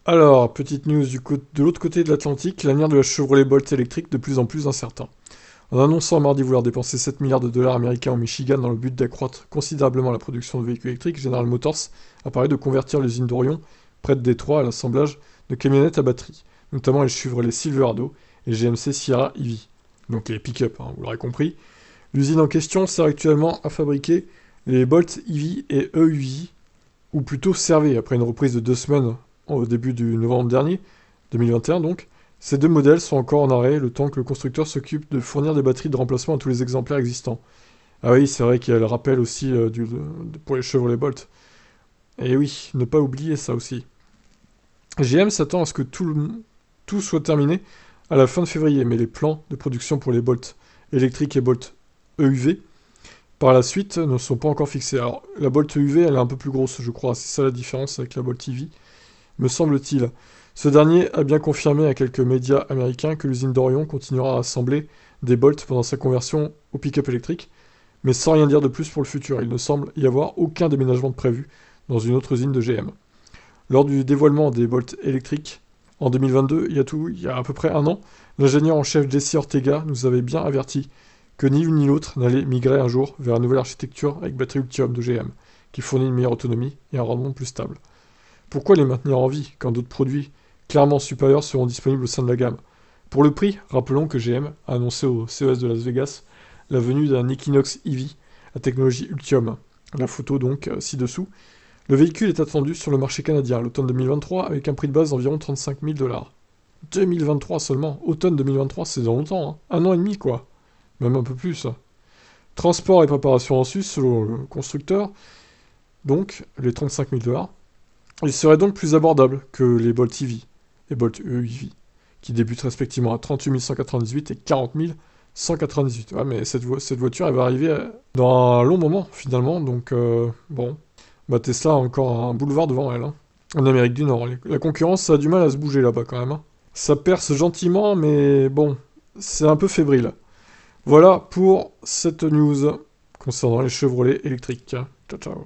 Alors, petite news de l'autre côté de l'Atlantique, l'avenir de la Chevrolet Bolt électrique de plus en plus incertain. En annonçant mardi vouloir dépenser 7 milliards de dollars américains au Michigan dans le but d'accroître considérablement la production de véhicules électriques, General Motors a parlé de convertir l'usine d'Orion, près de Détroit, à l'assemblage de camionnettes à batterie, notamment les Chevrolet Silverado et GMC Sierra EV. Donc les pick-up, hein, vous l'aurez compris. L'usine en question sert actuellement à fabriquer les Bolt EV et EUV, ou plutôt servait après une reprise de 2 semaines au début du novembre dernier, 2021 donc. Ces deux modèles sont encore en arrêt le temps que le constructeur s'occupe de fournir des batteries de remplacement à tous les exemplaires existants. Ah oui, c'est vrai qu'il y a le rappel aussi pour les Chevrolet Bolt. Et oui, ne pas oublier ça aussi. GM s'attend à ce que tout soit terminé à la fin de février, mais les plans de production pour les Bolt électriques et Bolt EUV par la suite ne sont pas encore fixés. Alors, la Bolt EUV, elle est un peu plus grosse, je crois. C'est ça la différence avec la Bolt EV, me semble-t-il. Ce dernier a bien confirmé à quelques médias américains que l'usine d'Orion continuera à assembler des Bolt pendant sa conversion au pick-up électrique, mais sans rien dire de plus pour le futur. Il ne semble y avoir aucun déménagement de prévu dans une autre usine de GM. Lors du dévoilement des Bolt électriques en 2022, il y a à peu près un an, l'ingénieur en chef Jesse Ortega nous avait bien averti que ni l'une ni l'autre n'allait migrer un jour vers une nouvelle architecture avec batterie Ultium de GM, qui fournit une meilleure autonomie et un rendement plus stable. Pourquoi les maintenir en vie quand d'autres produits clairement supérieurs seront disponibles au sein de la gamme? Pour le prix, rappelons que GM a annoncé au CES de Las Vegas la venue d'un Equinox EV à technologie Ultium. La photo donc ci-dessous. Le véhicule est attendu sur le marché canadien à l'automne 2023 avec un prix de base d'environ 35 000 dollars. 2023 seulement, automne 2023, c'est dans longtemps, hein. Un an et demi quoi, même un peu plus. Transport et préparation en Suisse selon le constructeur, donc les 35 000 dollars. Il serait donc plus abordable que les Bolt EV et Bolt EV, qui débutent respectivement à 38 198 et 40 198. Ouais, mais cette voiture, elle va arriver dans un long moment, finalement, donc bon. Bah Tesla a encore un boulevard devant elle, hein. En Amérique du Nord. La concurrence, ça a du mal à se bouger là-bas, quand même, hein. Ça perce gentiment, mais bon, c'est un peu fébrile. Voilà pour cette news concernant les Chevrolet électriques. Ciao, ciao.